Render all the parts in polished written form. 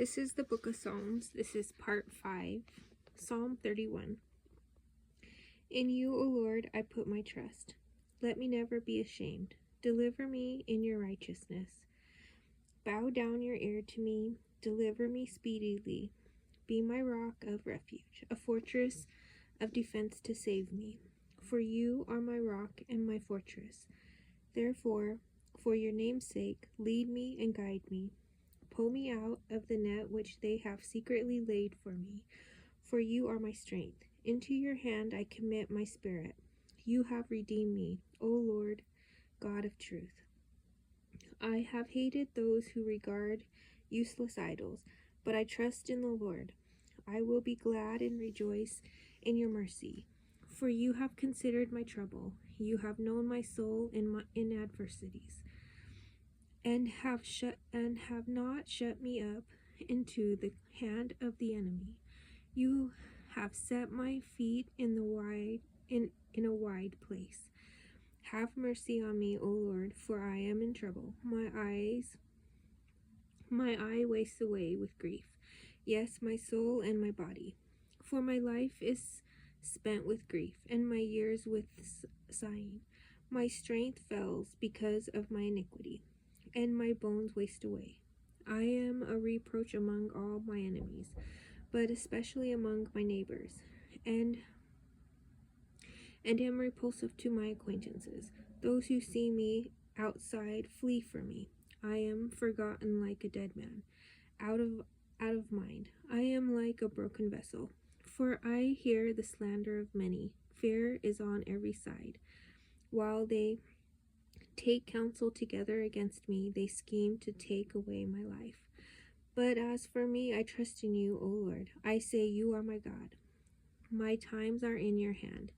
This is the book of Psalms. This is part 5, Psalm 31. In you, O Lord, I put my trust. Let me never be ashamed. Deliver me in your righteousness. Bow down your ear to me. Deliver me speedily. Be my rock of refuge, a fortress of defense to save me. For you are my rock and my fortress. Therefore, for your name's sake, lead me and guide me. Pull me out of the net which they have secretly laid for me. For you are my strength. Into your hand I commit my spirit. You have redeemed me, O Lord, God of truth. I have hated those who regard useless idols, but I trust in the Lord. I will be glad and rejoice in your mercy. For you have considered my trouble. You have known my soul in adversities, and have not shut me up into the hand of the enemy. You have set my feet in a wide place. Have mercy on me, O Lord, for I am in trouble. My eye wastes away with grief. Yes, my soul and my body. For my life is spent with grief, and my years with sighing. My strength fails because of my iniquity, and my bones waste away. I am a reproach among all my enemies, but especially among my neighbors, and am repulsive to my acquaintances. Those who see me outside flee from me. I am forgotten like a dead man, out of mind. I am like a broken vessel, for I hear the slander of many. Fear is on every side. While they take counsel together against me, they scheme to take away my life. But as for me, I trust in you, O Lord. I say, you are my God. My times are in your hand.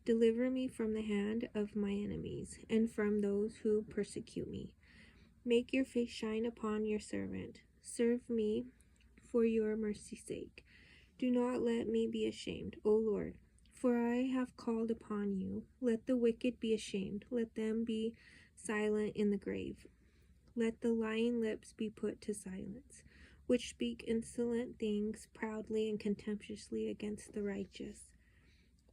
Deliver me from the hand of my enemies, and from those who persecute me. Make your face shine upon your servant. Serve me for your mercy's sake. Do not let me be ashamed, O Lord, for I have called upon you. Let the wicked be ashamed. Let them be silent in the grave. Let the lying lips be put to silence, which speak insolent things proudly and contemptuously against the righteous.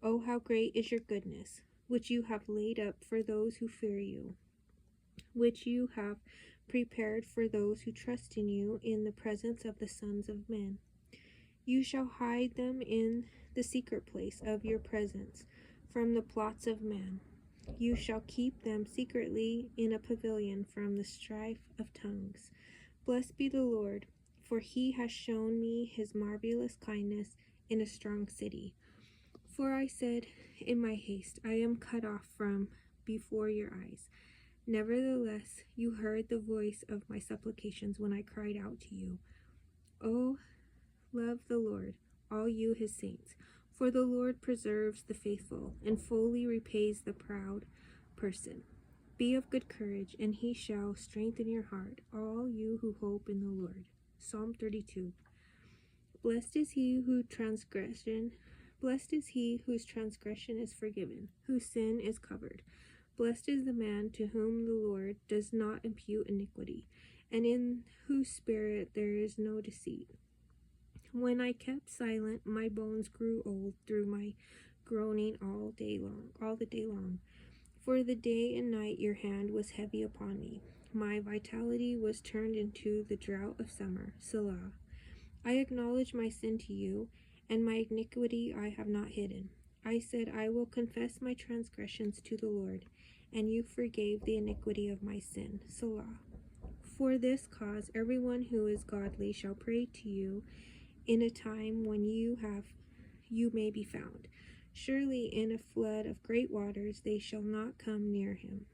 Oh, how great is your goodness, which you have laid up for those who fear you, which you have prepared for those who trust in you in the presence of the sons of men. You shall hide them in the secret place of your presence from the plots of man. You shall keep them secretly in a pavilion from the strife of tongues. Blessed be the Lord, for he has shown me his marvelous kindness in a strong city. For I said in my haste, I am cut off from before your eyes. Nevertheless, you heard the voice of my supplications when I cried out to you. Oh, love the Lord, all you his saints, for the Lord preserves the faithful and fully repays the proud person. Be of good courage, and he shall strengthen your heart, all you who hope in the Lord. Psalm 32. Blessed is he whose transgression is forgiven, whose sin is covered. Blessed is the man to whom the Lord does not impute iniquity, and in whose spirit there is no deceit. When I kept silent, my bones grew old through my groaning all the day long. For the day and night your hand was heavy upon me. My vitality was turned into the drought of summer. Selah. I acknowledge my sin to you, and my iniquity I have not hidden. I said, I will confess my transgressions to the Lord, and you forgave the iniquity of my sin. Selah. For this cause everyone who is godly shall pray to you in a time when you may be found. Surely in a flood of great waters they shall not come near him.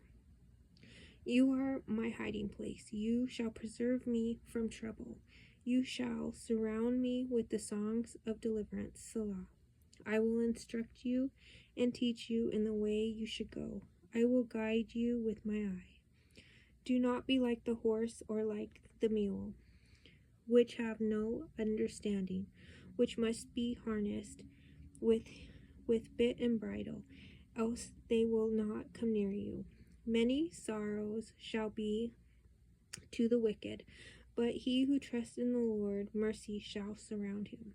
You are my hiding place. You shall preserve me from trouble. You shall surround me with the songs of deliverance. Selah. I will instruct you and teach you in the way you should go. I will guide you with my eye. Do not be like the horse or like the mule, which have no understanding, which must be harnessed with bit and bridle, else they will not come near you. Many sorrows shall be to the wicked, But he who trusts in the Lord, mercy shall surround him.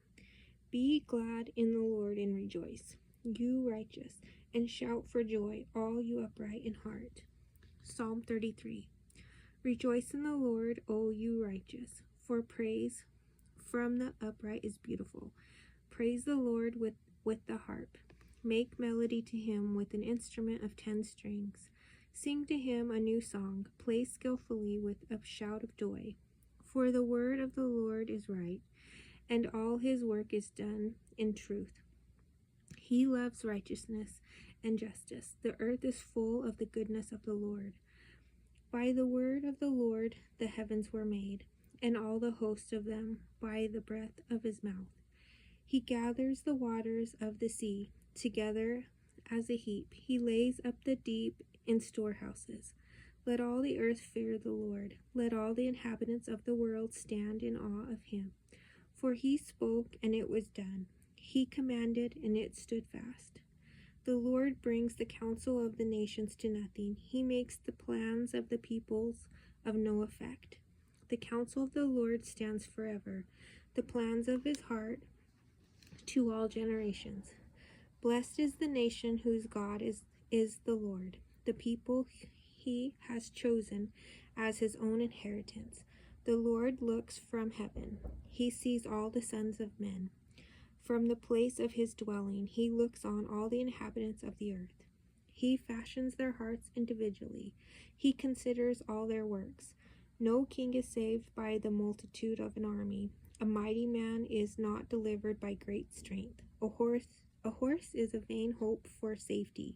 Be glad in the Lord and rejoice, you righteous, and shout for joy, all you upright in heart. Psalm 33. Rejoice in the Lord, O you righteous, for praise from the upright is beautiful. Praise the Lord with the harp. Make melody to him with an instrument of 10 strings. Sing to him a new song. Play skillfully with a shout of joy. For the word of the Lord is right, and all his work is done in truth. He loves righteousness and justice. The earth is full of the goodness of the Lord. By the word of the Lord the heavens were made, and all the host of them by the breath of his mouth. He gathers the waters of the sea together as a heap. He lays up the deep in storehouses. Let all the earth fear the Lord. Let all the inhabitants of the world stand in awe of him. For he spoke, and it was done. He commanded, and it stood fast. The Lord brings the counsel of the nations to nothing. He makes the plans of the peoples of no effect. The counsel of the Lord stands forever, the plans of his heart to all generations. Blessed is the nation whose God is the Lord, the people he has chosen as his own inheritance. The Lord looks from heaven. He sees all the sons of men. From the place of his dwelling, he looks on all the inhabitants of the earth. He fashions their hearts individually. He considers all their works. No king is saved by the multitude of an army. A mighty man is not delivered by great strength. A horse is a vain hope for safety.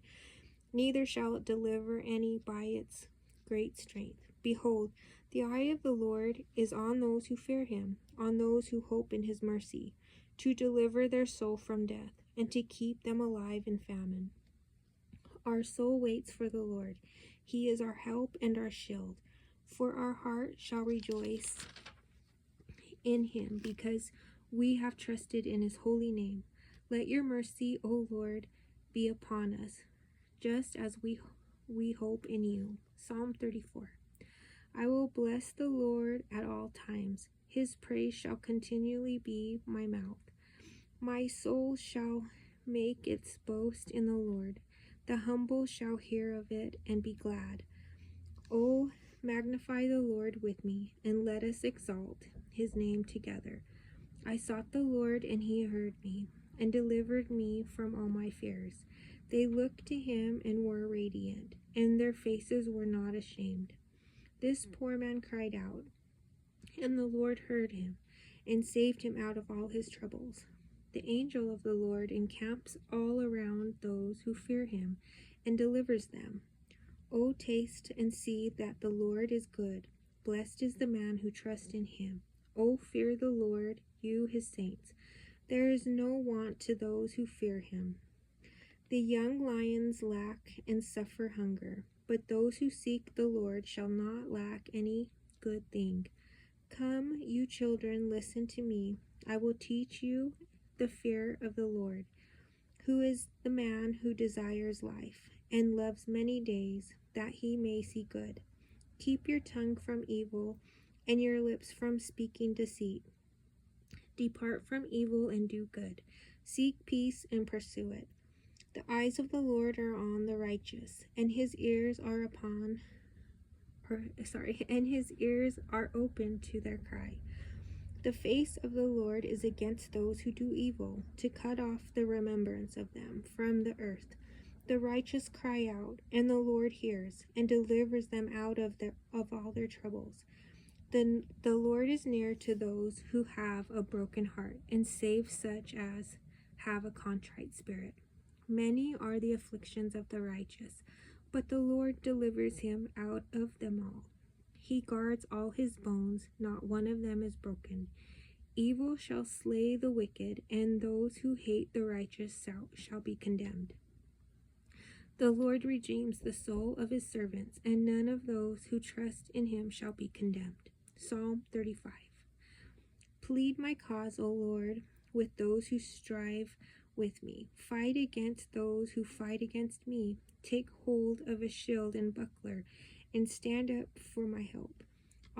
Neither shall it deliver any by its great strength. Behold, the eye of the Lord is on those who fear him, on those who hope in his mercy, to deliver their soul from death, and to keep them alive in famine. Our soul waits for the Lord. He is our help and our shield. For our heart shall rejoice in him, because we have trusted in his holy name. Let your mercy, O Lord, be upon us, just as we hope in you. Psalm 34. I will bless the Lord at all times. His praise shall continually be my mouth. My soul shall make its boast in the Lord. The humble shall hear of it and be glad. Oh, magnify the Lord with me, and let us exalt his name together. I sought the Lord, and he heard me, and delivered me from all my fears. They looked to him and were radiant, and their faces were not ashamed. This poor man cried out, and the Lord heard him, and saved him out of all his troubles. The angel of the Lord encamps all around those who fear him, and delivers them. O taste and see that the Lord is good. Blessed is the man who trusts in him. O fear the Lord, you his saints. There is no want to those who fear him. The young lions lack and suffer hunger, but those who seek the Lord shall not lack any good thing. Come, you children, listen to me. I will teach you the fear of the Lord. Who is the man who desires life and loves many days, that he may see good? Keep your tongue from evil and your lips from speaking deceit. Depart from evil and do good. Seek peace and pursue it. The eyes of the Lord are on the righteous, and his ears are open to their cry. The face of the Lord is against those who do evil, to cut off the remembrance of them from the earth. The righteous cry out, and the Lord hears, and delivers them out of all their troubles. The Lord is near to those who have a broken heart, and saves such as have a contrite spirit. Many are the afflictions of the righteous, but the Lord delivers him out of them all. He guards all his bones, not one of them is broken. Evil shall slay the wicked, and those who hate the righteous shall be condemned. The Lord redeems the soul of his servants, and none of those who trust in him shall be condemned. Psalm 35. Plead my cause, O Lord, with those who strive with me. Fight against those who fight against me. Take hold of a shield and buckler, and stand up for my help.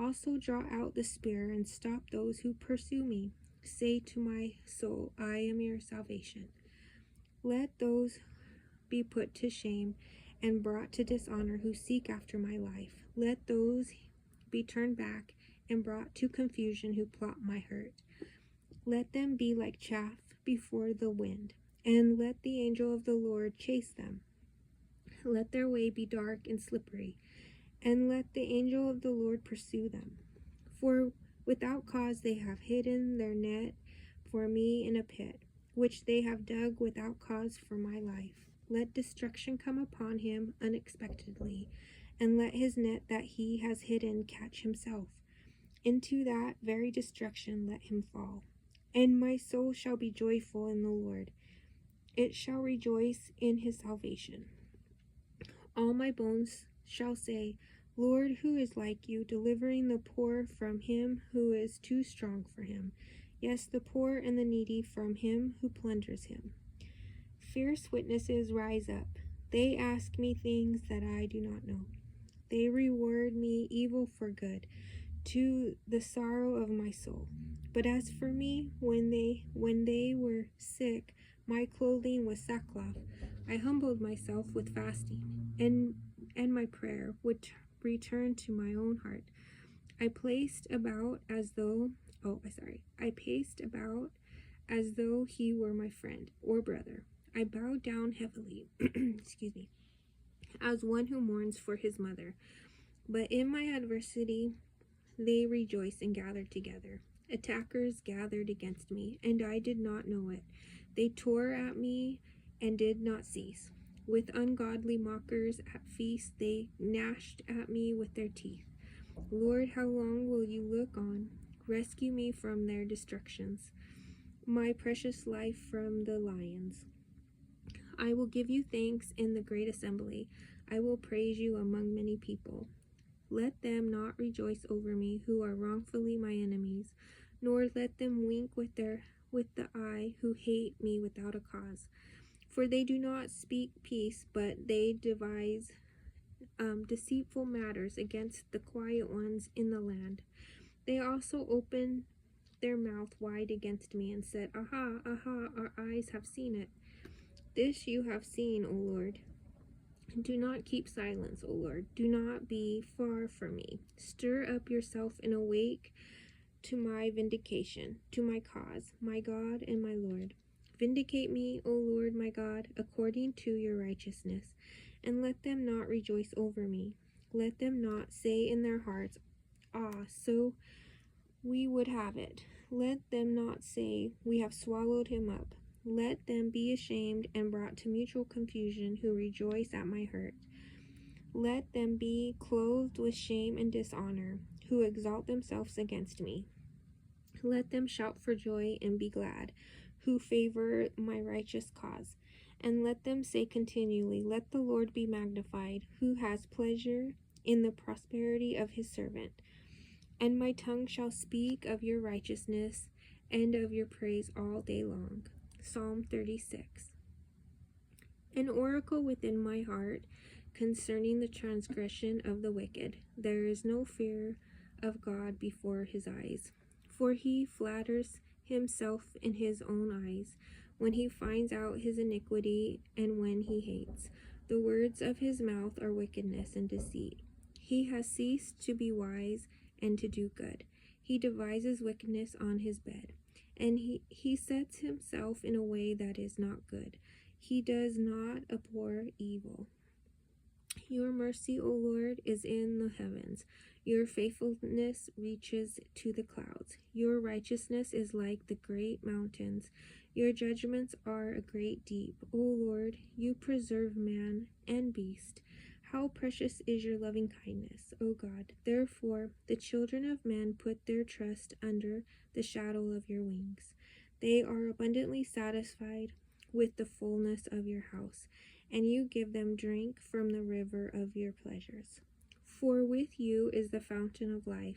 Also draw out the spear and stop those who pursue me. Say to my soul, I am your salvation. Let those be put to shame and brought to dishonor who seek after my life. Let those be turned back and brought to confusion who plot my hurt. Let them be like chaff before the wind, and let the angel of the Lord chase them. Let their way be dark and slippery, and let the angel of the Lord pursue them. For without cause they have hidden their net for me in a pit, which they have dug without cause for my life. Let destruction come upon him unexpectedly, and let his net that he has hidden catch himself. Into that very destruction let him fall. And my soul shall be joyful in the Lord. It shall rejoice in his salvation. All my bones shall say, Lord, who is like you, delivering the poor from him who is too strong for him? Yes, the poor and the needy from him who plunders him. Fierce witnesses rise up. They ask me things that I do not know. They reward me evil for good, to the sorrow of my soul. But as for me, when they were sick, my clothing was sackcloth. I humbled myself with fasting, and my prayer would return to my own heart. I paced about as though he were my friend or brother. I bowed down heavily, excuse me, as one who mourns for his mother. But in my adversity, they rejoiced and gathered together. Attackers gathered against me, and I did not know it. They tore at me and did not cease. With ungodly mockers at feasts, they gnashed at me with their teeth. Lord, how long will you look on? Rescue me from their destructions, my precious life from the lions. I will give you thanks in the great assembly. I will praise you among many people. Let them not rejoice over me who are wrongfully my enemies, nor let them wink with the eye who hate me without a cause. For they do not speak peace, but they devise deceitful matters against the quiet ones in the land. They also opened their mouth wide against me and said, Aha, aha, our eyes have seen it. This you have seen, O Lord. Do not keep silence, O Lord. Do not be far from me. Stir up yourself and awake to my vindication, to my cause, my God and my Lord. Vindicate me, O Lord my God, according to your righteousness, and let them not rejoice over me. Let them not say in their hearts, Ah, so we would have it. Let them not say, We have swallowed him up. Let them be ashamed and brought to mutual confusion who rejoice at my hurt. Let them be clothed with shame and dishonor, who exalt themselves against me. Let them shout for joy and be glad, who favor my righteous cause. And let them say continually, Let the Lord be magnified, who has pleasure in the prosperity of his servant. And my tongue shall speak of your righteousness and of your praise all day long. Psalm 36. An oracle within my heart concerning the transgression of the wicked. There is no fear of God before his eyes, for he flatters himself in his own eyes when he finds out his iniquity and when he hates. The words of his mouth are wickedness and deceit. He has ceased to be wise and to do good. He devises wickedness on his bed, and he sets himself in a way that is not good. He does not abhor evil. Your mercy, O Lord, is in the heavens. Your faithfulness reaches to the clouds. Your righteousness is like the great mountains. Your judgments are a great deep. O Lord, you preserve man and beast. How precious is your loving kindness, O God. Therefore, the children of men put their trust under the shadow of your wings. They are abundantly satisfied with the fullness of your house, and you give them drink from the river of your pleasures. For with you is the fountain of life.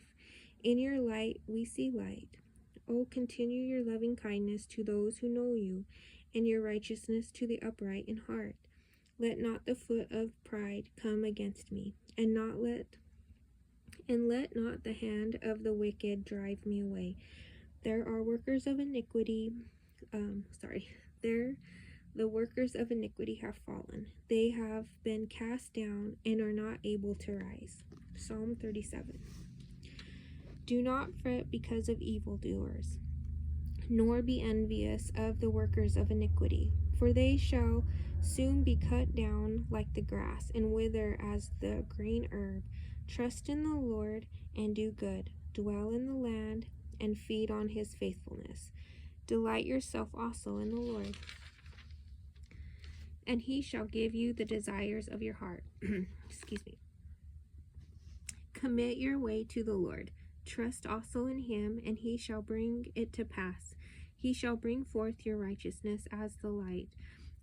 In your light we see light. O continue your loving kindness to those who know you, and your righteousness to the upright in heart. Let not the foot of pride come against me, and and let not the hand of the wicked drive me away. There are workers of iniquity, there the workers of iniquity have fallen. They have been cast down and are not able to rise. Psalm 37. Do not fret because of evildoers, nor be envious of the workers of iniquity, for they shall soon be cut down like the grass and wither as the green herb. Trust in the Lord and do good. Dwell in the land and feed on his faithfulness. Delight yourself also in the Lord, and he shall give you the desires of your heart. Excuse me. Commit your way to the Lord. Trust also in him, and he shall bring it to pass. He shall bring forth your righteousness as the light,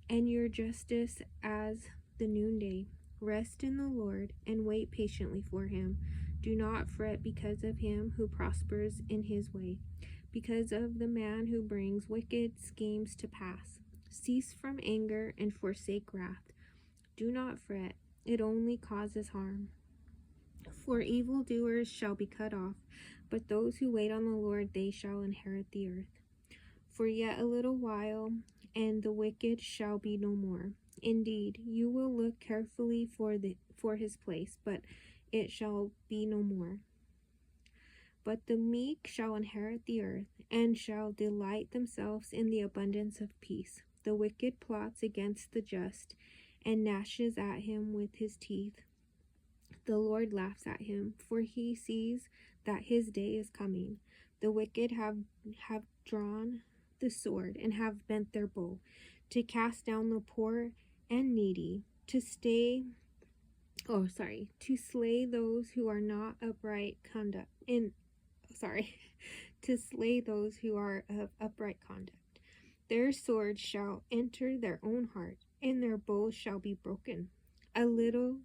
and your justice as the noonday. Rest in the Lord, and wait patiently for him. Do not fret because of him who prospers in his way, because of the man who brings wicked schemes to pass. Cease from anger and forsake wrath. Do not fret, it only causes harm. For evildoers shall be cut off, but those who wait on the Lord, they shall inherit the earth. For yet a little while, and the wicked shall be no more. Indeed, you will look carefully for his place, but it shall be no more. But the meek shall inherit the earth, and shall delight themselves in the abundance of peace. The wicked plots against the just, and gnashes at him with his teeth. The Lord laughs at him, for he sees that his day is coming. The wicked have drawn the sword, and have bent their bow, to cast down the poor and needy, to slay those who are not upright conduct. To slay those who are of upright conduct. Their swords shall enter their own heart, and their bows shall be broken. A little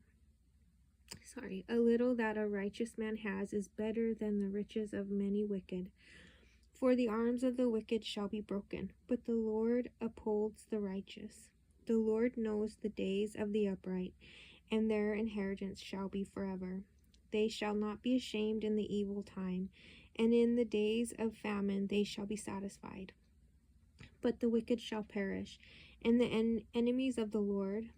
that a righteous man has is better than the riches of many wicked. For the arms of the wicked shall be broken, but the Lord upholds the righteous. The Lord knows the days of the upright, and their inheritance shall be forever. They shall not be ashamed in the evil time, and in the days of famine they shall be satisfied. But the wicked shall perish, and the enemies of the Lord,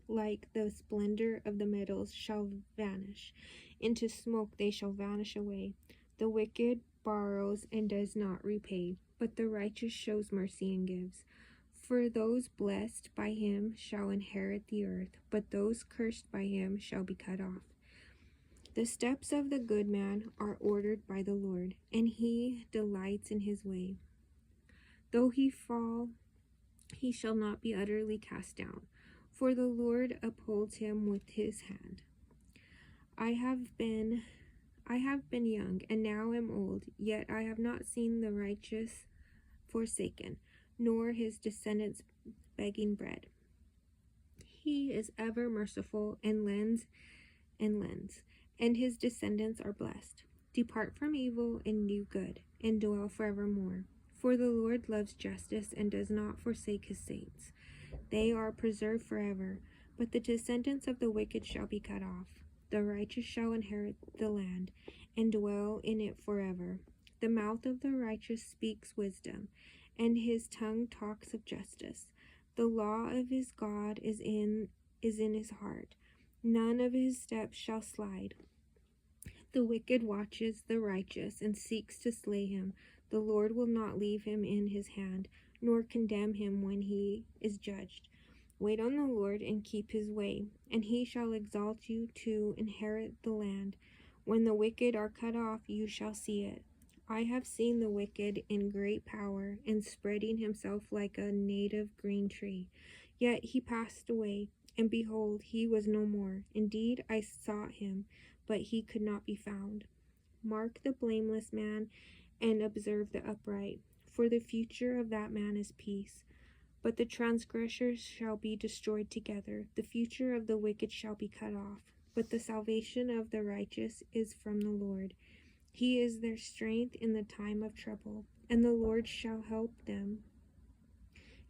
like the splendor of the meadows, shall vanish. Into smoke they shall vanish away. The wicked borrows and does not repay, but the righteous shows mercy and gives. For those blessed by him shall inherit the earth, but those cursed by him shall be cut off. The steps of the good man are ordered by the Lord, and he delights in his way. Though he fall, he shall not be utterly cast down, for the Lord upholds him with his hand. I have been young, and now am old, yet I have not seen the righteous forsaken, nor his descendants begging bread. He is ever merciful and lends, and his descendants are blessed. Depart from evil and do good, and dwell forevermore. For the Lord loves justice and does not forsake his saints. They are preserved forever, but the descendants of the wicked shall be cut off. The righteous shall inherit the land, and dwell in it forever. The mouth of the righteous speaks wisdom, and his tongue talks of justice. The law of his God is in his heart. None of his steps shall slide. The wicked watches the righteous, and seeks to slay him. The Lord will not leave him in his hand, nor condemn him when he is judged. Wait on the Lord and keep his way, and he shall exalt you to inherit the land. When the wicked are cut off, you shall see it. I have seen the wicked in great power, and spreading himself like a native green tree. Yet he passed away, and behold, he was no more. Indeed, I sought him, but he could not be found. Mark the blameless man, and observe the upright, for the future of that man is peace. But the transgressors shall be destroyed together. The future of the wicked shall be cut off. But the salvation of the righteous is from the Lord. He is their strength in the time of trouble, and the Lord shall help them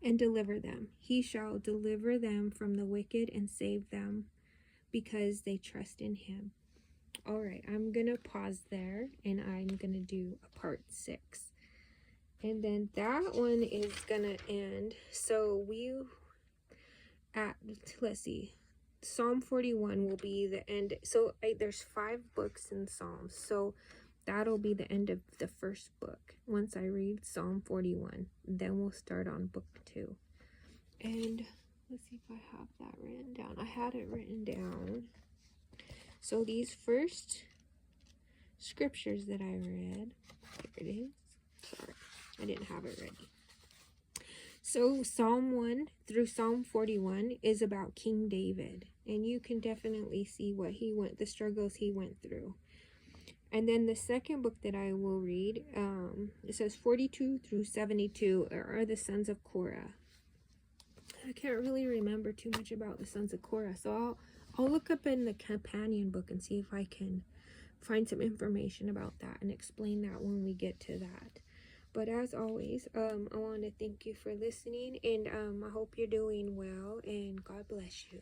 and deliver them. He shall deliver them from the wicked and save them, because they trust in him. Alright, I'm gonna pause there and I'm gonna do a part 6. And then that one is gonna end. So let's see. Psalm 41 will be the end. So there's 5 books in Psalms. So that'll be the end of the first book. Once I read Psalm 41, then we'll start on book 2. And let's see if I have that written down. I had it written down. So these first scriptures that I read, here it is. Sorry, I didn't have it ready. So Psalm 1 through Psalm 41 is about King David. And you can definitely see the struggles he went through. And then the second book that I will read, it says 42 through 72 are the sons of Korah. I can't really remember too much about the sons of Korah, so I'll look up in the companion book and see if I can find some information about that and explain that when we get to that. But as always, I want to thank you for listening, and I hope you're doing well, and God bless you.